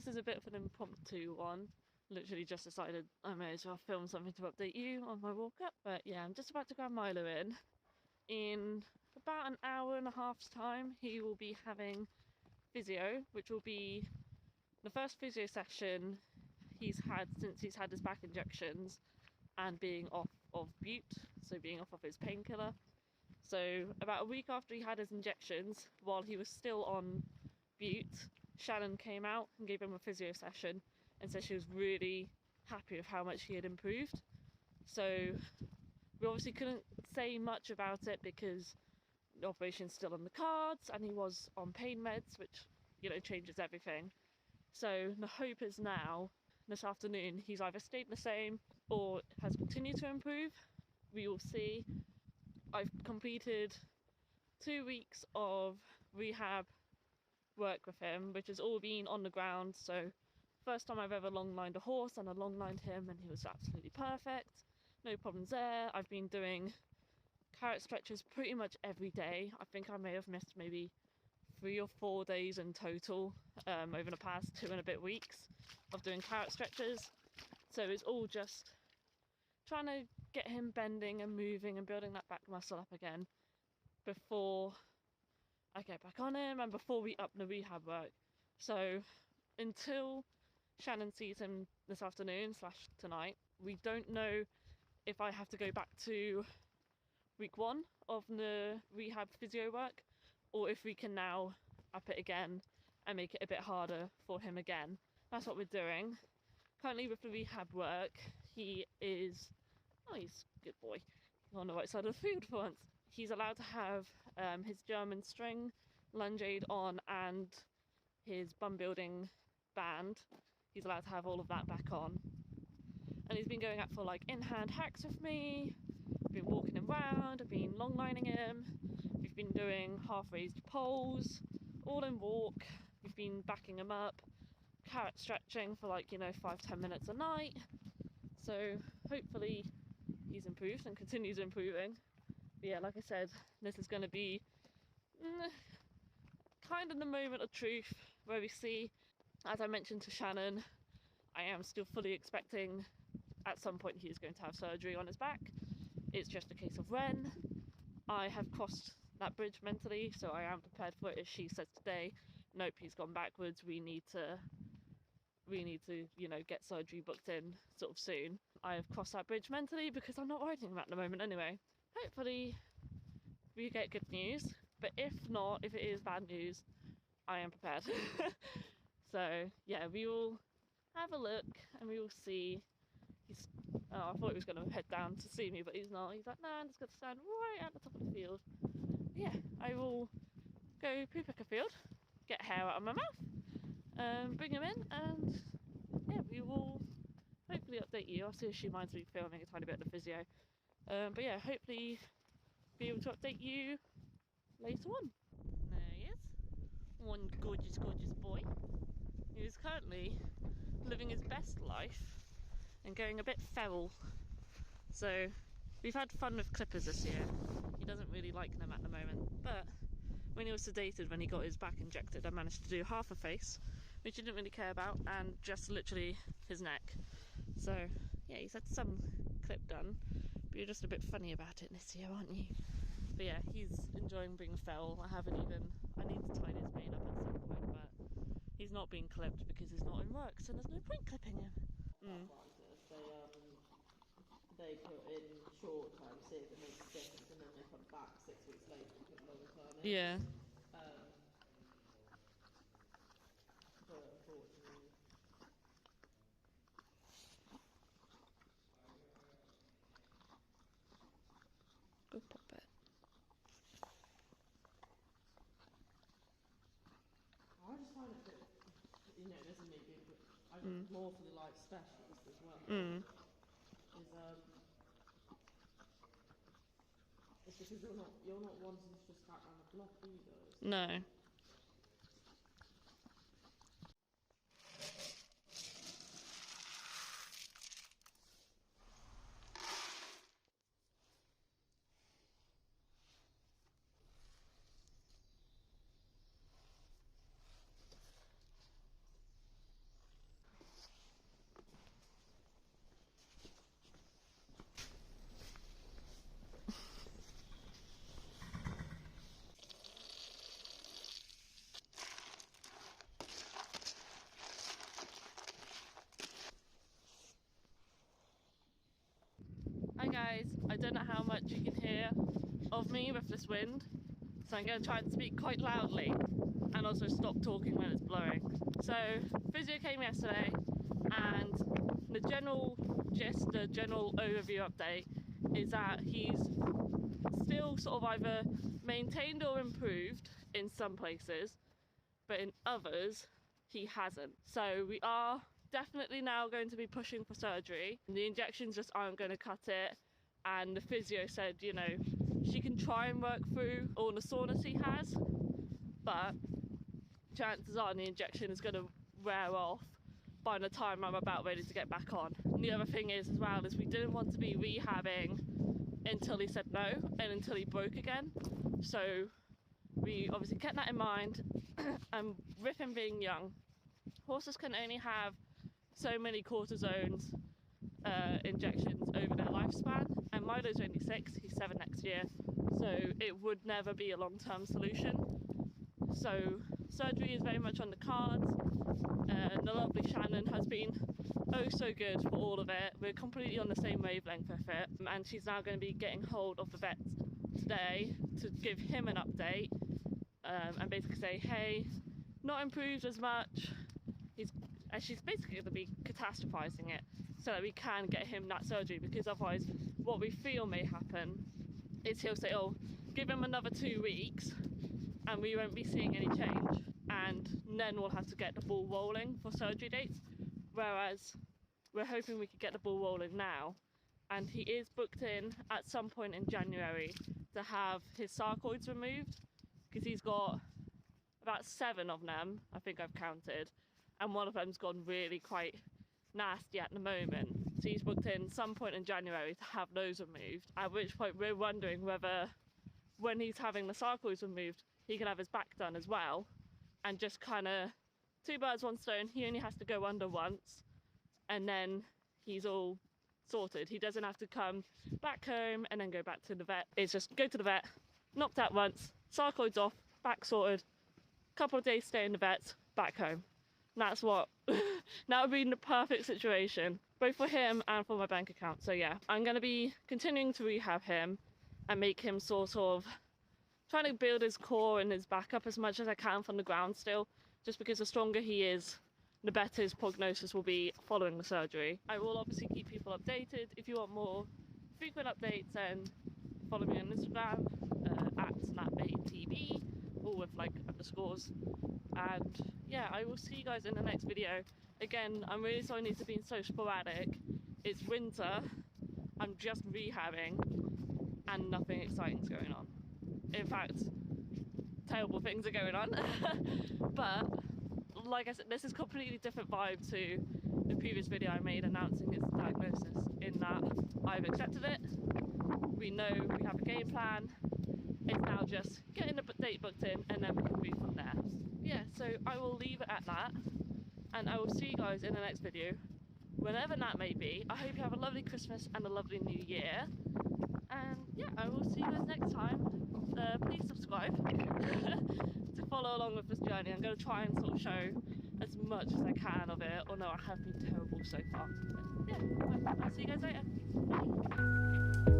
This is a bit of an impromptu one. Literally just decided I may as well film something to update you on my walk up. But yeah, I'm just about to grab Milo in. In about an hour and a half's time, he will be having physio, which will be the first physio session he's had since he's had his back injections and being off of bute, so being off of his painkiller. So about a week after he had his injections, while he was still on bute, Shannon came out and gave him a physio session and said she was really happy with how much he had improved. So we obviously couldn't say much about it because the operation's still on the cards and he was on pain meds, which, you know, changes everything. So the hope is now, this afternoon, he's either stayed the same or has continued to improve. We will see. I've completed 2 weeks of rehab work with him, which has all been on the ground. So first time I've ever long lined a horse, and I long lined him and he was absolutely perfect. No problems there. I've been doing carrot stretches pretty much every day. I think I may have missed maybe 3 or 4 days in total over the past 2 and a bit weeks of doing carrot stretches. So it's all just trying to get him bending and moving and building that back muscle up again before I get back on him and before we up the rehab work. So until Shannon sees him this afternoon / tonight, we don't know if I have to go back to week 1 of the rehab physio work, or if we can now up it again and make it a bit harder for him again. That's what we're doing. Currently with the rehab work, he is, oh, he's a good boy. He's on the right side of the field for once. He's allowed to have his German string, lunge aid on, and his bum building band. He's allowed to have all of that back on. And he's been going out for like in-hand hacks with me. I've been walking him around, I've been long lining him. We've been doing half raised poles, all in walk. We've been backing him up, carrot stretching for like, you know, 5-10 minutes a night. So hopefully he's improved and continues improving. But yeah, like I said, this is going to be kind of the moment of truth where we see, as I mentioned to Shannon, I am still fully expecting at some point he is going to have surgery on his back. It's just a case of when. I have crossed that bridge mentally, so I am prepared for it. If she says today, nope, he's gone backwards, we need to, you know, get surgery booked in sort of soon. I have crossed that bridge mentally because I'm not riding him at the moment anyway. Hopefully we get good news, but if not, if it is bad news, I am prepared. So yeah, we will have a look and we will see. He's, oh, I thought he was going to head down to see me, but he's not. He's like, nah, I'm just going to stand right at the top of the field. Yeah, I will go poo pick a field, get hair out of my mouth, bring him in, and yeah, we will hopefully update you. I'll see if she minds me filming a tiny bit of the physio. But yeah, hopefully be able to update you later on. There he is. One gorgeous, gorgeous boy. He is currently living his best life and going a bit feral. So we've had fun with clippers this year. He doesn't really like them at the moment, but when he was sedated, when he got his back injected, I managed to do half a face, which he didn't really care about, and just literally his neck. So yeah, he's had some clip done, but you're just a bit funny about it this year, aren't you? But yeah, he's enjoying being feral. I need to tie his mane up at some point, but he's not being clipped because he's not in work, so there's no point clipping him. They put in short term, see if it makes a difference, and then they come back 6 weeks later and put longer term in. Yeah. But unfortunately, Go pop it. I just find it a bit, you know, this is me being, I more for the like specialist as well. It's because you're not wanting to just back around the block either. No. don't know how much you can hear of me with this wind, so I'm going to try and speak quite loudly and also stop talking when it's blowing. So physio came yesterday, and the general gist, the general overview update is that he's still sort of either maintained or improved in some places, but in others he hasn't. So we are definitely now going to be pushing for surgery. The injections just aren't going to cut it, and the physio said, you know, she can try and work through all the soreness he has, but chances are the injection is going to wear off by the time I'm about ready to get back on. And the other thing is as well is we didn't want to be rehabbing until he said no and until he broke again. So we obviously kept that in mind. And with him being young, horses can only have so many cortisones injections over their lifespan, and Milo's only 6, he's 7 next year, so it would never be a long-term solution. So surgery is very much on the cards. The lovely Shannon has been oh so good for all of it. We're completely on the same wavelength with it, and she's now going to be getting hold of the vets today to give him an update and basically say, hey, not improved as much. She's basically going to be catastrophizing it so that we can get him that surgery, because otherwise what we feel may happen is he'll say, oh, give him another 2 weeks and we won't be seeing any change, and then we'll have to get the ball rolling for surgery dates, whereas we're hoping we could get the ball rolling now. And he is booked in at some point in January to have his sarcoids removed, because he's got about 7 of them, I think I've counted, and one of them's gone really quite nasty at the moment. So he's booked in some point in January to have those removed, at which point we're wondering whether when he's having the sarcoids removed he can have his back done as well, and just kind of 2 birds 1 stone. He only has to go under once and then he's all sorted. He doesn't have to come back home and then go back to the vet. It's just go to the vet, knocked out once, sarcoids off, back sorted, couple of days stay in the vet, back home. That's what that would be the perfect situation, both for him and for my bank account. So yeah, I'm going to be continuing to rehab him and make him sort of trying to build his core and his back up as much as I can from the ground still, just because the stronger he is, the better his prognosis will be following the surgery. I will obviously keep people updated. If you want more frequent updates, then follow me on Instagram at snapbaitTV, all with like underscores. And yeah, I will see you guys in the next video. Again, I'm really sorry it needs to be so sporadic. It's winter, I'm just rehabbing, and nothing exciting is going on. In fact, terrible things are going on. But like I said, this is completely different vibe to the previous video I made announcing its diagnosis, in that I've accepted it, we know we have a game plan, it's now just getting the date booked in and then we can move from there. Yeah, so I will leave it at that, and I will see you guys in the next video, whenever that may be. I hope you have a lovely Christmas and a lovely New Year, and yeah, I will see you guys next time. Please subscribe to follow along with this journey. I'm going to try and sort of show as much as I can of it, although I have been terrible so far. But yeah, I'll see you guys later. Bye.